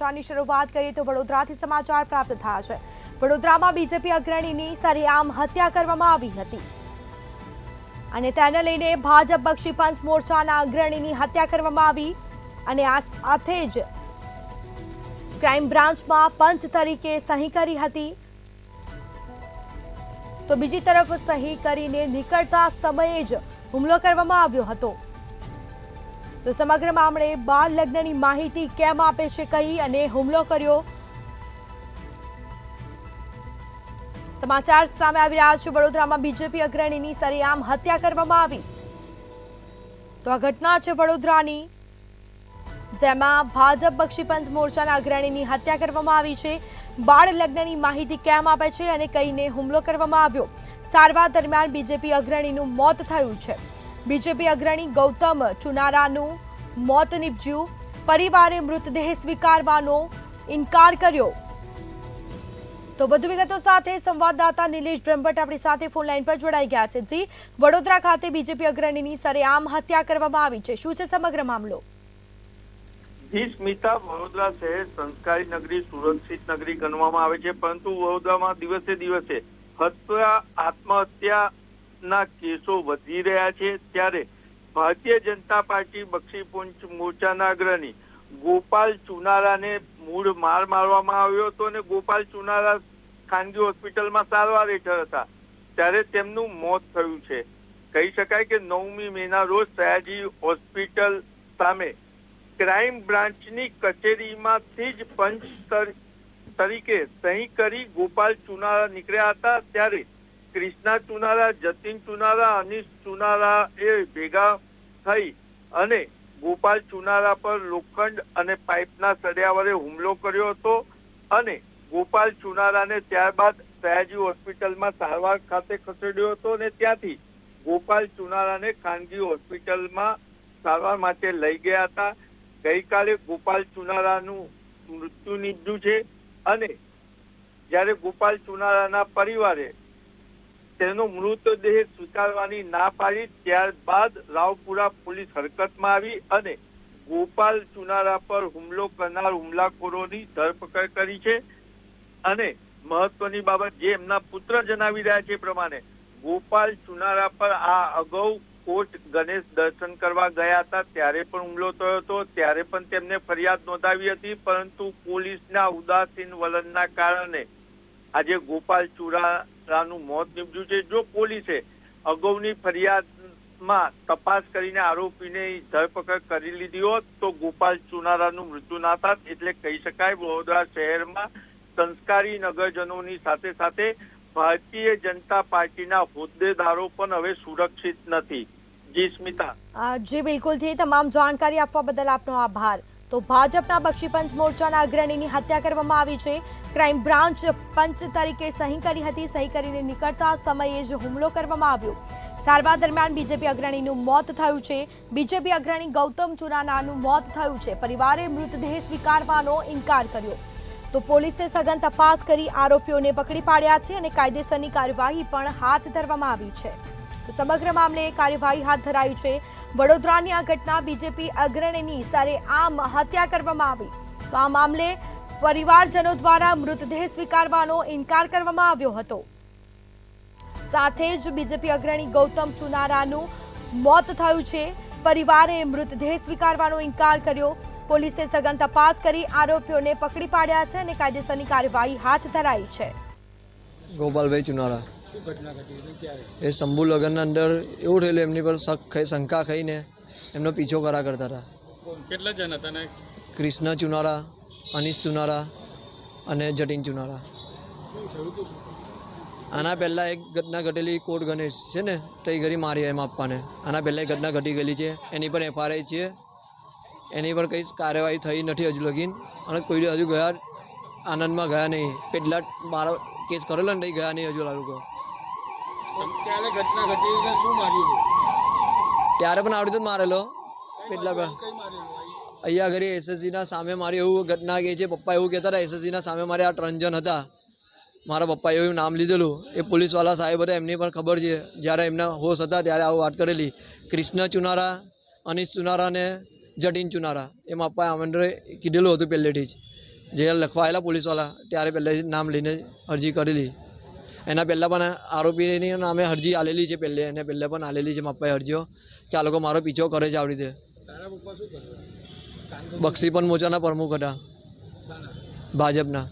સમાચારની શરૂઆત કરીએ તો વડોદરાથી સમાચાર પ્રાપ્ત થયા છે। વડોદરામાં બીજેપી અગ્રણીની સરેઆમ હત્યા કરવામાં આવી હતી અને તેને લઈને ભાજપ બક્ષી પંચ મોરચાના અગ્રણીની હત્યા કરવામાં આવી અને આ સાથે જ ક્રાઇમ બ્રાન્ચમાં પંચ તરીકે સહી કરી હતી। તો બીજી તરફ સહી કરીને નીકળતા સમયે જ હુમલો કરવામાં આવ્યો હતો। તો સમગ્ર મામલે બાળ લગ્નની માહિતી કેમ આપે છે કહી અને હુમલો કર્યો, સમાચાર સામે આવી રહ્યા છે। વડોદરામાં બીજેપી અગ્રણીની સરેઆમ હત્યા કરવામાં આવી। તો આ ઘટના છે વડોદરાની, જેમાં ભાજપ બક્ષી પંચ મોરચાના અગ્રણીની હત્યા કરવામાં આવી છે। બાળ લગ્નની માહિતી કેમ આપે છે અને કહીને હુમલો કરવામાં આવ્યો। સારવાર દરમિયાન બીજેપી અગ્રણીનું મોત થયું છે। બીજેપી અગ્રણી ગૌતમ ચુનારાનું મોત નીપજ્યું। પરિવારે મૃતદેહ સ્વીકારવાનો ઇનકાર કર્યો। તો વધુ વિગતો સાથે સંવાદદાતા નિલેશ બ્રહ્મભટ્ટ આપણી સાથે ફોન લાઈન પર જોડાઈ ગયા છે। જી, વડોદરા ખાતે બીજેપી અગ્રણીની સરેઆમ હત્યા કરવામાં આવી છે, શું છે સમગ્ર મામલો? સ્મિતા, વડોદરા શહેર સંસ્કારી નગરી, સુરક્ષિત નગરી ગણવામાં આવે છે, પરંતુ વડોદરામાં દિવસે દિવસે હત્યા આત્મહત્યાના કેસો વધી રહ્યા છે। ત્યારે ભારતીય જનતા પાર્ટી બક્ષી પંચ મોરચાના અગ્રણી ગોપાલ ચુનારાને મૂળ માર મારવામાં આવ્યો હતો અને ગોપાલ ચુનારા ખાનગી હોસ્પિટલમાં સારવાર હેઠળ હતા, ત્યારે તેમનું મોત થયું છે। કહી શકાય કે 9મી મેના રોજ સયાજી હોસ્પિટલ સામે ક્રાઇમ બ્રાન્ચની કચેરીમાંથી જ પંચ તરીકે સહી કરી ગોપાલ ચુનારા નીકળ્યા હતા। ત્યારે કૃષ્ણા ચુનારા, જતીન ચુનારા, અનીશ ચુનારા એ ભેગા થઈ અને ગોપાલ ચુનારા પર લોખંડ અને પાઇપના સળિયા વડે હુમલો કર્યો હતો અને ગોપાલ ચુનારાને ત્યારબાદ સયાજી હોસ્પિટલમાં સારવાર ખાતે ખસેડ્યો હતો અને ત્યાંથી ગોપાલ ચુનારાને ખાનગી હોસ્પિટલમાં સારવાર માટે લઈ ગયા હતા। ગઈકાલે ગોપાલ ચુનારાનું મૃત્યુ નીપજ્યું છે અને જ્યારે ગોપાલ ચુનારાના પરિવારે તેનો મૃતદેહ સ્વીકારવાની ના પાડી, ત્યારબાદ રાવપુરા પોલીસ હરકતમાં આવી અને ગોપાલ ચુનારા પર હુમલો કરનાર હુમલાખોરોની ધરપકડ કરી છે। અને મહત્વની બાબત જે એમના પુત્ર જણાવી રહ્યા છે પ્રમાણે ગોપાલ ચુનારા પર આ અગાઉ કોટ ગણેશ દર્શન કરવા ગયા હતા ત્યારે પણ હુમલો થયો હતો, ત્યારે પણ તેમને ફરિયાદ નોંધાવી હતી, પરંતુ પોલીસના ઉદાસીન વલણના કારણે આજે ગોપાલ ચુનારાનું મોત નીપજ્યું છે। જો પોલીસે અગાઉની ફરિયાદમાં તપાસ કરીને આરોપીની ધરપકડ કરી લીધી હોત તો ગોપાલ ચુનારાનું મૃત્યુ ના થાત। એટલે કહી શકાય વડોદરા શહેરમાં સંસ્કારી નગરજનોની સાથે સાથે ભારતીય જનતા પાર્ટીના હોદ્દેદારો પણ હવે સુરક્ષિત નથી। જી સ્મિતા। જી બિલકુલથી તમામ જાણકારી આપવા બદલ આપનો આભાર। તો ભાજપના બક્ષી પંચ મોરચાના અગ્રણીની હત્યા કરવામાં આવી છે। ક્રાઇમ બ્રાન્ચ પંચ તરીકે સહી કરી હતી, સહી કરીને નીકળતા સમયે જ હુમલો કરવામાં આવ્યો। સારવાર દરમિયાન બીજેપી અગ્રણીનું મોત થયું છે। બીજેપી અગ્રણી ગૌતમ ચુનારાનું મોત થયું છે। પરિવારે મૃતદેહ સ્વીકારવાનો ઇનકાર કર્યો। તો પોલીસે સઘન તપાસ કરી આરોપીઓને પકડી પાડ્યા છે અને કાયદેસરની કાર્યવાહી પણ હાથ ધરવામાં આવી છે। તો સમગ્ર મામલે કાર્યવાહી હાથ ધરાઈ છે। વડોદરાની આ ઘટના બીજેપી અગ્રણીની સરેઆમ હત્યા કરવામાં આવી। તો આ મામલે પરિવારજનો દ્વારા મૃતદેહ સ્વીકારવાનો ઇનકાર કરવામાં આવ્યો હતો। સાથે જ બીજેપી અગ્રણી ગૌતમ ચુનારાનું મોત થયું છે। પરિવારે મૃતદેહ સ્વીકારવાનો ઇનકાર કર્યો। પોલીસે સઘન તપાસ કરી આરોપીઓને પકડી પાડ્યા છે અને કાયદેસરની કાર્યવાહી હાથ ધરાઈ છે। ગોપાલભાઈ ચુનારા એ શંભુ લગ્નના અંદર એવું થયેલું, એમની પર શંકા ખાઈને એમનો પીછો કરા કરતા હતા। કેટલા જણ હતા ને? કૃષ્ણ ચુનારા, અનીશ ચુનારા અને જતીન ચુનારા। આના પહેલા એક ઘટના ઘટેલી કોટ ગણેશ છે ને, તો એ ઘરે મારી એમ આપવાને આના પહેલા એક ઘટના ઘટી ગયેલી છે, એની પર FRI છે, એની પર કઈ કાર્યવાહી થઈ નથી હજુ લગીન અને કોઈ હજુ ગયા આનંદમાં ગયા નહીં। પેટલા મારા કેસ કરેલો ને ગયા નહીં હજુ લોકો। ઘટના ઘટી શું માર્યું? ત્યારે પણ આવડી તો મારેલો પેટલા પર અહીંયા ઘરે SSG ના સામે મારી એવું ઘટના કહે છે। પપ્પા એવું કહેતા હતા SSG ના સામે મારે આ 3 જણ હતા, મારા પપ્પાએ એવું નામ લીધેલું। એ પોલીસવાળા સાહેબ હતા, એમની પણ ખબર છે, જ્યારે એમના હોશ હતા ત્યારે આવું વાત કરેલી। કૃષ્ણ ચુનારા, અનીશ ચુનારા ને જતીન ચુનારા એમાં પપ્પાએ આમંત્રણ કીધેલું હતું પહેલેથી જ। જે લખવા આવેલા પોલીસવાળા ત્યારે પહેલેથી નામ લઈને અરજી કરેલી. એના પહેલાં પણ આરોપીની નામે અરજી આલેલી છે. એને પહેલાં પણ આલેલી છે મારા પપ્પાએ અરજીઓ કે આ લોકો મારો પીછો કરે છે આવી રીતે. તારા પપ્પા શું કરે? બક્ષીપંચ મોરચાના પ્રમુખ હતા ભાજપના.